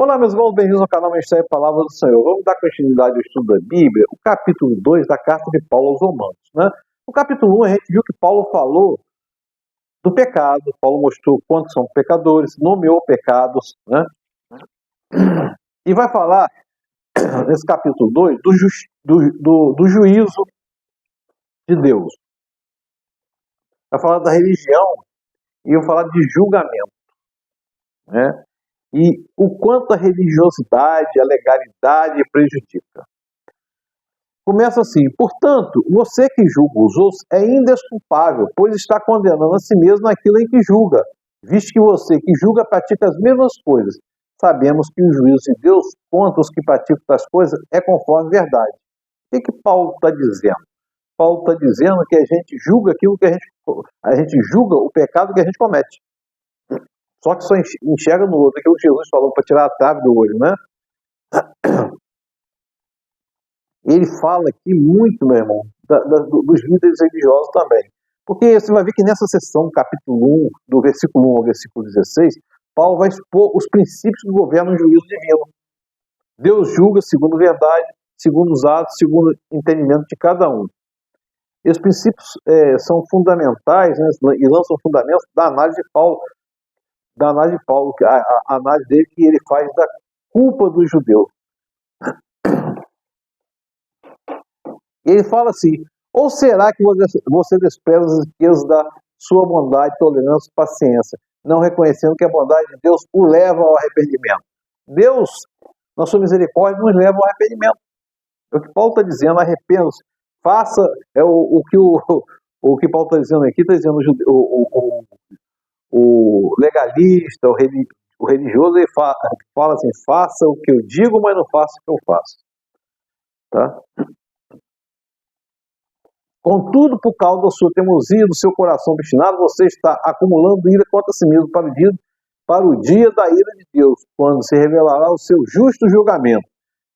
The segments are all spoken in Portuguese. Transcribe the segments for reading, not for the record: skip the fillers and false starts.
Olá, meus irmãos, bem-vindos ao canal Ministério Palavra do Senhor. Vamos dar continuidade ao estudo da Bíblia, o capítulo 2 da carta de Paulo aos Romanos. No capítulo 1, a gente viu que Paulo falou do pecado, Paulo mostrou quantos são pecadores, nomeou pecados, e vai falar, nesse capítulo 2, do juízo de Deus. Vai falar da religião e vai falar de julgamento, e o quanto a religiosidade, a legalidade prejudica. Começa assim: portanto, você que julga os outros é indesculpável, pois está condenando a si mesmo naquilo em que julga, visto que você que julga pratica as mesmas coisas. Sabemos que o juízo de Deus contra os que praticam tais coisas é conforme a verdade. O que Paulo está dizendo? Paulo está dizendo que a gente julga aquilo que a gente julga o pecado que a gente comete. Só que só enxerga no outro, aquilo que Jesus falou para tirar a trave do olho, Ele fala aqui muito, meu irmão, dos líderes religiosos também. Porque você vai ver que nessa sessão, capítulo 1, do versículo 1 ao versículo 16, Paulo vai expor os princípios do governo e juízo divino. Deus julga segundo a verdade, segundo os atos, segundo o entendimento de cada um. Esses princípios são fundamentais, e lançam fundamentos da análise de Paulo, a análise dele que ele faz da culpa dos judeus. Ele fala assim: ou será que você despreza as riquezas da sua bondade, tolerância e paciência, não reconhecendo que a bondade de Deus o leva ao arrependimento? Deus, na sua misericórdia, nos leva ao arrependimento. É o que Paulo está dizendo: arrependa-se, faça, o que Paulo está dizendo aqui, está dizendo o legalista, o religioso, ele fala assim: faça o que eu digo, mas não faça o que eu faço. Tá? Contudo, por causa da sua teimosia, do seu coração obstinado, você está acumulando ira contra si mesmo para o dia da ira de Deus, quando se revelará o seu justo julgamento.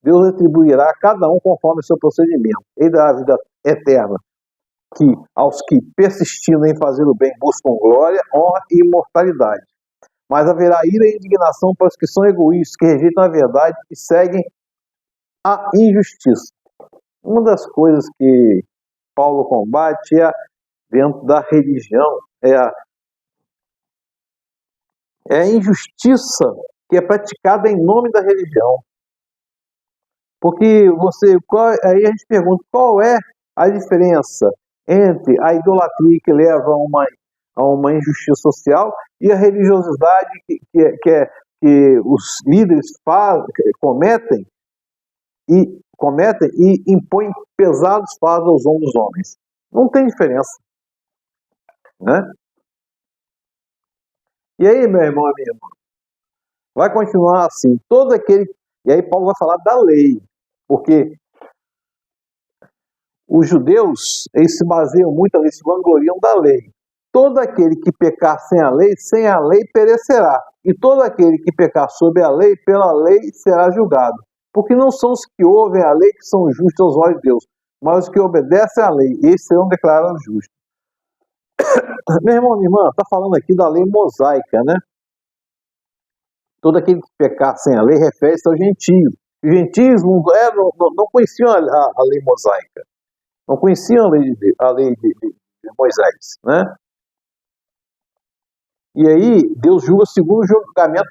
Deus retribuirá a cada um conforme o seu procedimento. Ele dará a vida eterna aos que, persistindo em fazer o bem, buscam glória, honra e imortalidade. Mas haverá ira e indignação para os que são egoístas, que rejeitam a verdade e seguem a injustiça. Uma das coisas que Paulo combate dentro da religião é a injustiça que é praticada em nome da religião. Porque aí a gente pergunta: qual é a diferença entre a idolatria que leva a uma injustiça social e a religiosidade que os líderes cometem e impõem pesados fardos aos ombros dos homens? Não tem diferença, E aí, meu irmão, minha irmã, vai continuar assim. E aí Paulo vai falar da lei, porque os judeus, eles se baseiam muito ali, se vangloriam da lei. Todo aquele que pecar sem a lei perecerá. E todo aquele que pecar sob a lei, pela lei será julgado. Porque não são os que ouvem a lei que são justos aos olhos de Deus, mas os que obedecem à lei, esses serão declarados justos. Meu irmão, minha irmã, está falando aqui da lei mosaica, Todo aquele que pecar sem a lei refere-se aos gentios. Os gentios não conheciam a lei mosaica, não conheciam a lei de Moisés, E aí, Deus julga segundo o julgamento,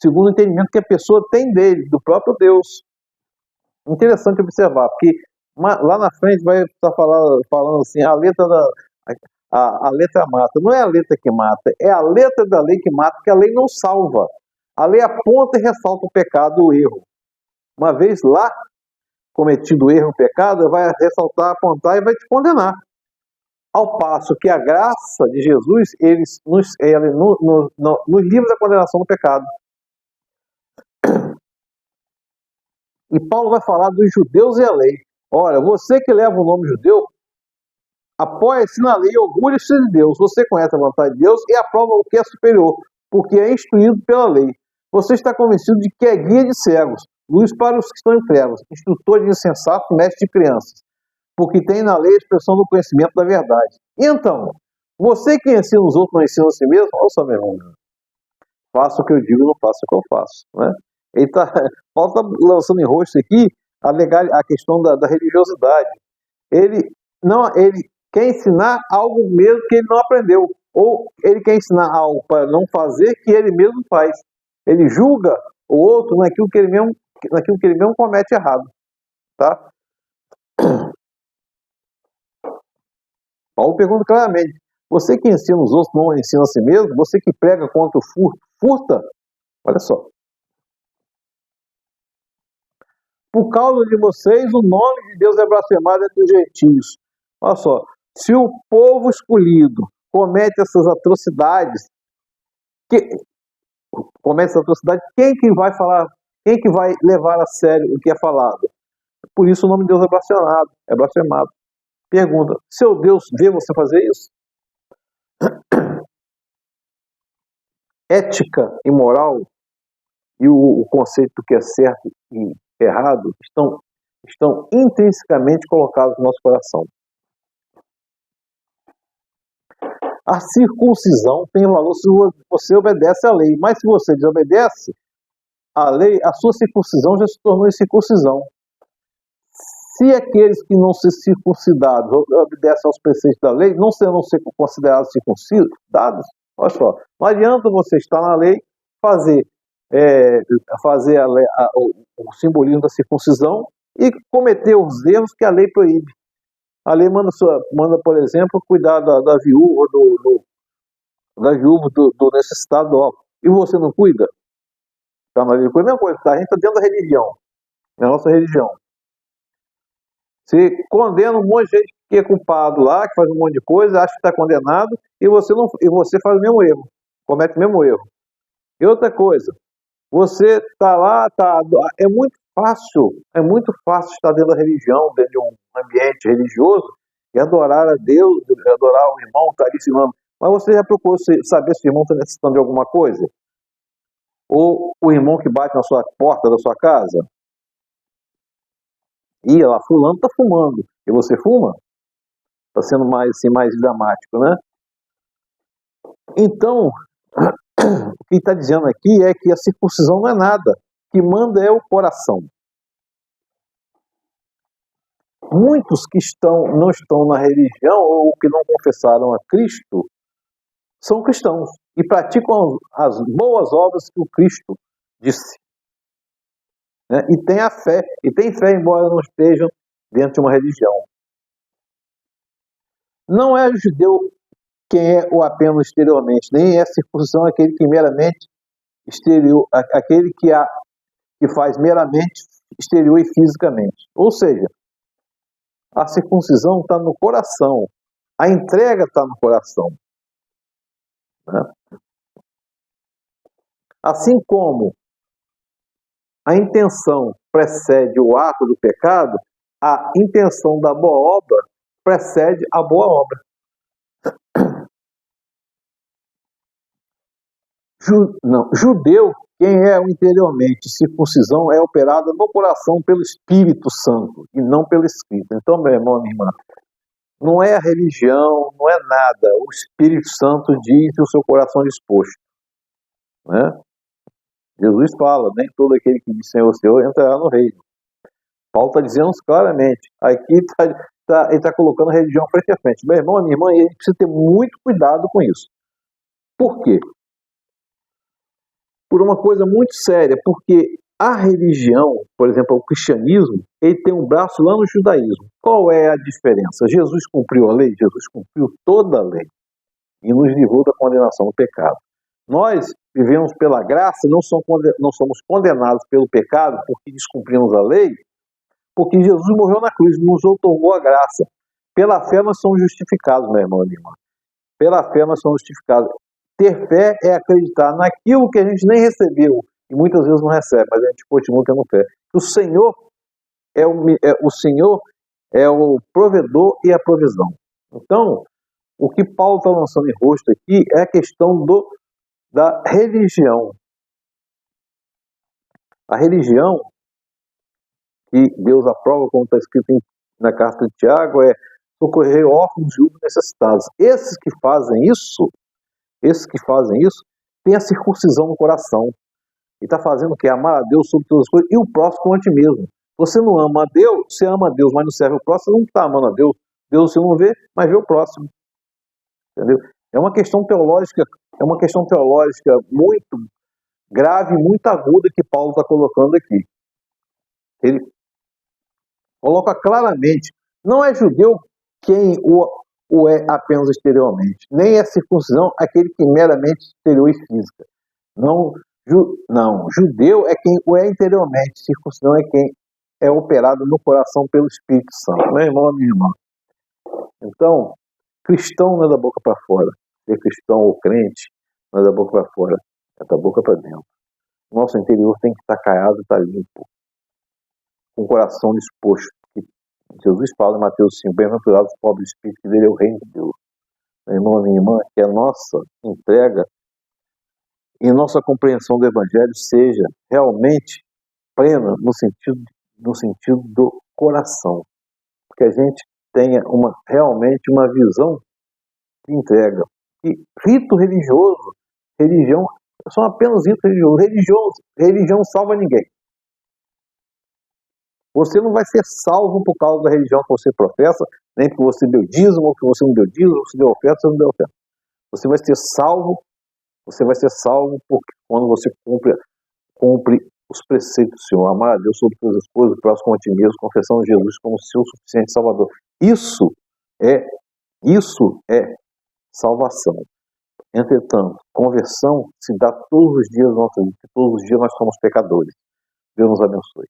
segundo o entendimento que a pessoa tem dele, do próprio Deus. Interessante observar, porque lá na frente vai estar falando assim: a letra mata. Não é a letra que mata, é a letra da lei que mata, porque a lei não salva. A lei aponta e ressalta o pecado e o erro. Uma vez lá cometido o erro e o pecado, vai ressaltar, apontar e vai te condenar. Ao passo que a graça de Jesus, ele nos livra da condenação do pecado. E Paulo vai falar dos judeus e a lei. Olha, você que leva o nome judeu, apoia-se na lei e orgulha-se de Deus. Você conhece a vontade de Deus e aprova o que é superior, porque é instruído pela lei. Você está convencido de que é guia de cegos, luz para os que estão em trevas, instrutor de insensatos, mestre de crianças, porque tem na lei a expressão do conhecimento da verdade. Então, você que ensina os outros não ensina a si mesmo? Ouça, meu irmão, faça o que eu digo, não faça o que eu faço, Paulo está lançando em rosto aqui a questão da religiosidade. Ele quer ensinar algo mesmo que ele não aprendeu, ou ele quer ensinar algo para não fazer que ele mesmo faz. Ele julga o outro naquilo que ele mesmo comete errado. Tá? Paulo pergunta claramente: você que ensina os outros não ensina a si mesmo? Você que prega contra o furta? Olha só. Por causa de vocês, o nome de Deus é blasfemado entre os gentios. Olha só, se o povo escolhido comete essas atrocidades, quem que vai falar? Quem que vai levar a sério o que é falado? Por isso o nome de Deus é blasfemado. Pergunta: seu Deus vê você fazer isso? Ética e moral e o conceito do que é certo e errado estão intrinsecamente colocados no nosso coração. A circuncisão tem valor se você obedece à lei, mas se você desobedece à lei, a sua circuncisão já se tornou incircuncisão. Se aqueles que não se circuncidados obedecem aos preceitos da lei, não serão considerados circuncidados? Olha só, não adianta você estar na lei, fazer o simbolismo da circuncisão e cometer os erros que a lei proíbe. A lei manda, por exemplo, cuidar da viúva, do necessitado. E você não cuida? Está na lei, a mesma coisa, tá? A gente está dentro da religião, é a nossa religião. Você condena um monte de gente que é culpado lá, que faz um monte de coisa, acha que está condenado, e você faz o mesmo erro, comete o mesmo erro. E outra coisa, você está lá, é muito fácil estar dentro da religião, dentro de um ambiente religioso, e adorar a Deus, adorar o irmão, estar ali ensinando. Mas você já procurou saber se o irmão está necessitando de alguma coisa? Ou o irmão que bate na sua porta da sua casa? E lá, fulano está fumando. E você fuma? Está sendo mais dramático, né? Então, o que está dizendo aqui é que a circuncisão não é nada. O que manda é o coração. Muitos que não estão na religião ou que não confessaram a Cristo são cristãos e praticam as boas obras que o Cristo disse. Né? E tem fé embora não estejam dentro de uma religião. Não é judeu quem é o apenas exteriormente, nem é circuncisão aquele que meramente exterior, aquele que faz meramente exterior e fisicamente. Ou seja, a circuncisão está no coração, a entrega está no coração. Né? Assim como a intenção precede o ato do pecado, a intenção da boa obra precede a boa obra. Judeu, quem é o interiormente, circuncisão é operada no coração pelo Espírito Santo e não pelo Espírito. Então, meu irmão, minha irmã, não é a religião, não é nada. O Espírito Santo diz e o seu coração disposto. Né? Jesus fala, nem todo aquele que diz Senhor, Senhor entrará no reino. Paulo está dizendo claramente. Aqui ele está colocando a religião frente a frente. Meu irmão, minha irmã, a gente precisa ter muito cuidado com isso. Por quê? Por uma coisa muito séria, porque a religião, por exemplo, o cristianismo, ele tem um braço lá no judaísmo. Qual é a diferença? Jesus cumpriu a lei? Jesus cumpriu toda a lei e nos livrou da condenação do pecado. Nós vivemos pela graça, não somos condenados pelo pecado porque descumprimos a lei, porque Jesus morreu na cruz, nos outorgou a graça. Pela fé nós somos justificados, meu irmão e minha irmã. Pela fé nós somos justificados. Ter fé é acreditar naquilo que a gente nem recebeu, e muitas vezes não recebe, mas a gente continua tendo fé. O Senhor é o provedor e a provisão. Então, o que Paulo está lançando em rosto aqui é a questão da religião. A religião que Deus aprova, como está escrito na carta de Tiago, é socorrer órfãos e necessitados. Esses que fazem isso, têm a circuncisão no coração. Ele está fazendo o quê? Amar a Deus sobre todas as coisas e o próximo como a ti mesmo. Você não ama a Deus, você ama a Deus, mas não serve o próximo, você não está amando a Deus. Deus você não vê, mas vê o próximo. Entendeu? É uma questão teológica muito grave, muito aguda que Paulo está colocando aqui. Ele coloca claramente, não é judeu quem o é apenas exteriormente, nem é circuncisão aquele que meramente exterior e física. Não, judeu é quem o é interiormente, circuncisão é quem é operado no coração pelo Espírito Santo. Meu irmão, minha irmã. Então, cristão não é da boca para fora. Ser cristão ou crente não é da boca para fora, é da boca para dentro. Nosso interior tem que estar caiado e estar limpo, com o coração disposto. Jesus fala em Mateus 5, bem-aventurados os pobres de espírito, que dele é o reino de Deus. Meu irmão, minha irmã, que a nossa entrega e nossa compreensão do Evangelho seja realmente plena no sentido do coração. Que a gente tenha realmente uma visão de entrega. E rito religioso, religião, são apenas rito religioso. Religião salva ninguém. Você não vai ser salvo por causa da religião que você professa, nem porque você deu dízimo, ou que você não deu dízimo, ou você deu oferta, ou você não deu oferta. Você vai ser salvo porque quando você cumpre os preceitos do Senhor, amar a Deus sobre todas as coisas, o próximo como a ti mesmo, confessando Jesus como seu suficiente Salvador. Isso é salvação. Entretanto, conversão se dá todos os dias da nossa vida, porque todos os dias nós somos pecadores. Deus nos abençoe.